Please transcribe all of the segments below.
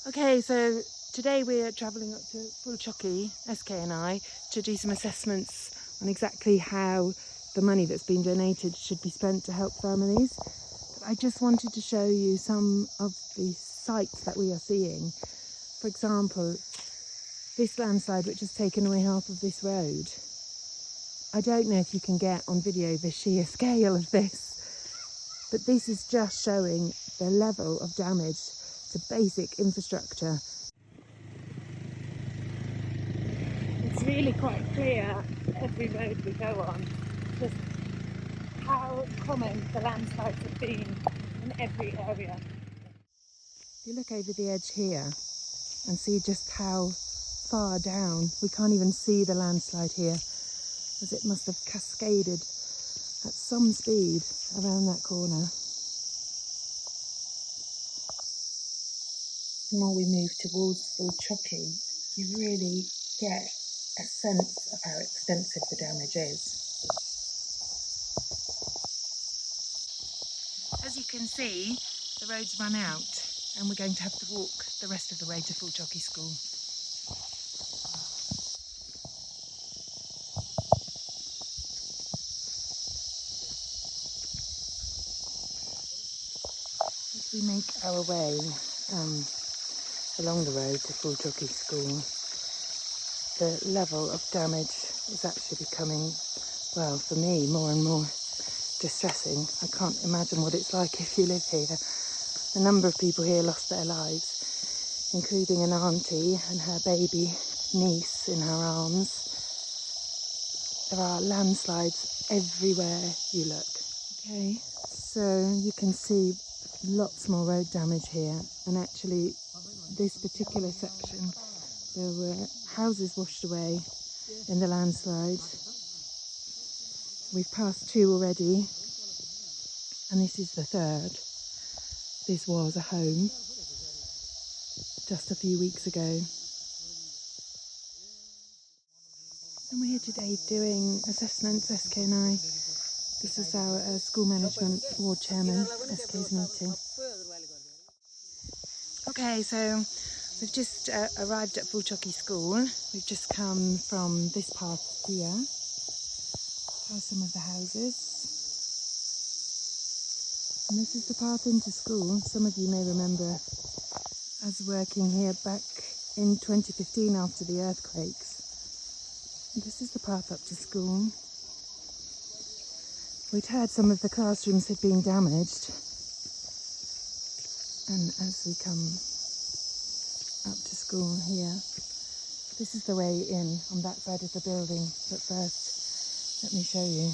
Okay, so today we're travelling up to Phulchoki, SK and I, to do some assessments on exactly how the money that's been donated should be spent to help families. But I just wanted to show you some of the sights that we are seeing. For example, this landslide which has taken away half of this road. I don't know if you can get on video the sheer scale of this, but this is just showing the level of damage to basic infrastructure. It's really quite clear every road we go on just how common the landslides have been in every area. If you look over the edge here and see just how far down, we can't even see the landslide here, as it must have cascaded at some speed around that corner. The more we move towards Phulchoki, you really get a sense of how extensive the damage is. As you can see, the road's run out and we're going to have to walk the rest of the way to Phulchoki school. As we make our way along the road to Phulchoki school, the level of damage is actually becoming, well, for me, more and more distressing. I can't imagine what it's like if you live here. A number of people here lost their lives, including an auntie and her baby niece in her arms. There are landslides everywhere you look. Okay, so you can see lots more road damage here, and actually this particular section, there were houses washed away in the landslide. We've passed two already, and this is the third. This was a home just a few weeks ago. And we're here today doing assessments, SK and I. This is our school management ward chairman, SK's meeting. Okay, so we've just arrived at Phulchoki school. We've just come from this path here. Past some of the houses. And this is the path into school. Some of you may remember us working here back in 2015 after the earthquakes. And this is the path up to school. We'd heard some of the classrooms had been damaged. And as we come up to school here, this is the way in on that side of the building. But first, let me show you.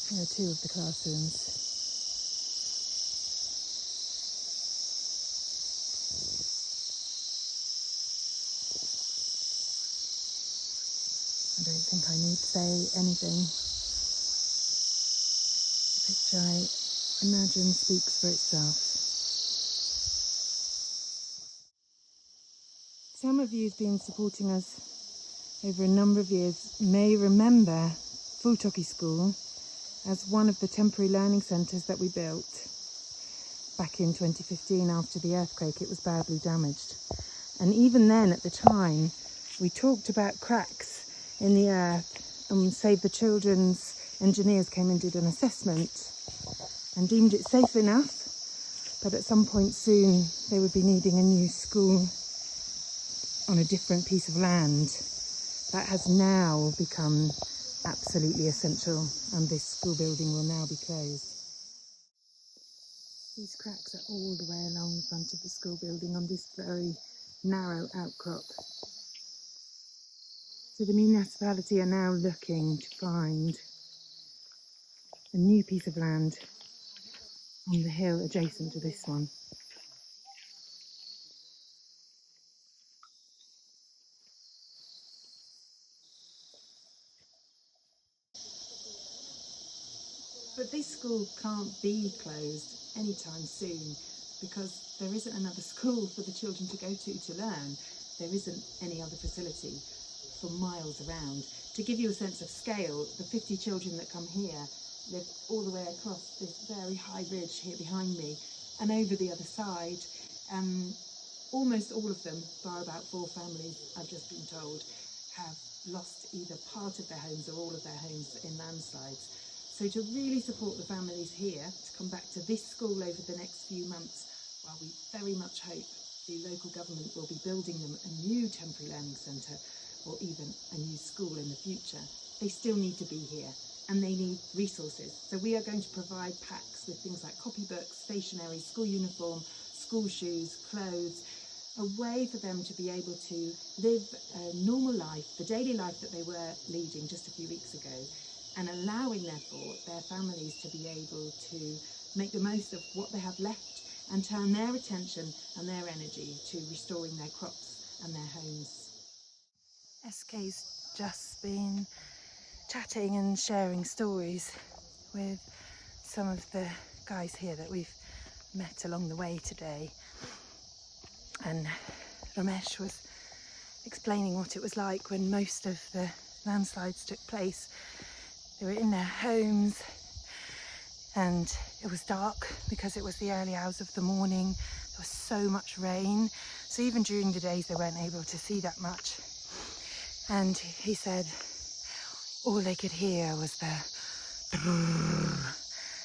Here are two of the classrooms. I don't think I need to say anything. The picture, I imagine, speaks for itself. Some of you who've been supporting us over a number of years may remember Phulchoki School as one of the temporary learning centres that we built back in 2015 after the earthquake. It was badly damaged. And even then, at the time, we talked about cracks in the earth, and Save the Children's engineers came and did an assessment and deemed it safe enough, but at some point soon they would be needing a new school on a different piece of land. That has now become absolutely essential, and this school building will now be closed. These cracks are all the way along the front of the school building on this very narrow outcrop. So the municipality are now looking to find a new piece of land on the hill adjacent to this one. But this school can't be closed anytime soon because there isn't another school for the children to go to learn. There isn't any other facility for miles around. To give you a sense of scale, the 50 children that come here live all the way across this very high ridge here behind me. And over the other side, almost all of them, bar about 4 families, I've just been told, have lost either part of their homes or all of their homes in landslides. So to really support the families here to come back to this school over the next few months, while we very much hope the local government will be building them a new temporary learning centre or even a new school in the future, they still need to be here and they need resources. So we are going to provide packs with things like copybooks, stationery, school uniform, school shoes, clothes, a way for them to be able to live a normal life, the daily life that they were leading just a few weeks ago, and allowing therefore their families to be able to make the most of what they have left and turn their attention and their energy to restoring their crops and their homes. SK's just been chatting and sharing stories with some of the guys here that we've met along the way today, and Ramesh was explaining what it was like when most of the landslides took place. They were in their homes and it was dark because it was the early hours of the morning. There was so much rain, so even during the days they weren't able to see that much. And he said all they could hear was the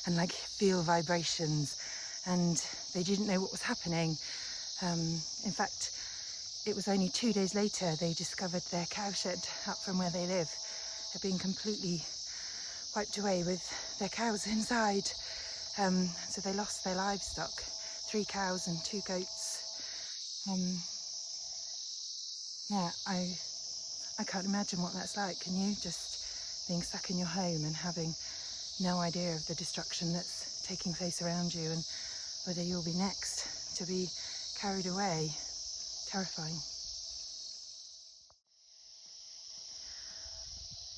and like feel vibrations, and they didn't know what was happening. In fact, it was only 2 days later they discovered their cowshed up from where they live had been completely wiped away with their cows inside. So they lost their livestock, 3 cows and 2 goats. Yeah, I can't imagine what that's like. Can you? Just being stuck in your home and having no idea of the destruction that's taking place around you and whether you'll be next to be carried away. Terrifying.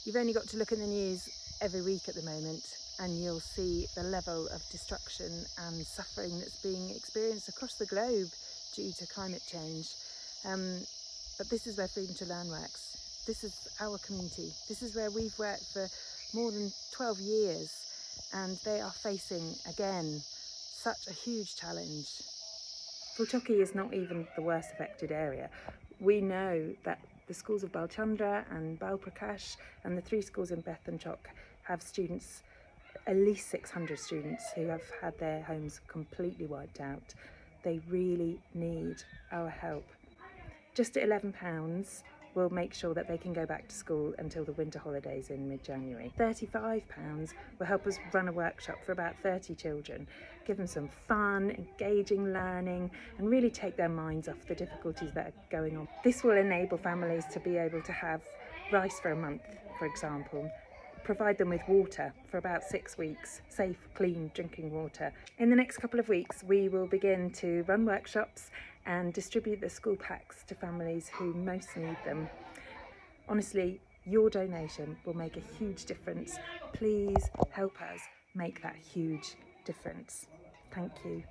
You've only got to look in the news every week at the moment and you'll see the level of destruction and suffering that's being experienced across the globe due to climate change. But this is where Freedom to Learn works. This is our community. This is where we've worked for more than 12 years, and they are facing, again, such a huge challenge. Phulchoki is not even the worst affected area. We know that the schools of Balchandra and Balprakash and the 3 schools in Bethanchowk have students, at least 600 students, who have had their homes completely wiped out. They really need our help. Just at £11, we'll make sure that they can go back to school until the winter holidays in mid-January. £35 will help us run a workshop for about 30 children, give them some fun, engaging learning, and really take their minds off the difficulties that are going on. This will enable families to be able to have rice for a month, for example, provide them with water for about 6 weeks, safe, clean drinking water. In the next couple of weeks, we will begin to run workshops and distribute the school packs to families who most need them. Honestly, your donation will make a huge difference. Please help us make that huge difference. Thank you.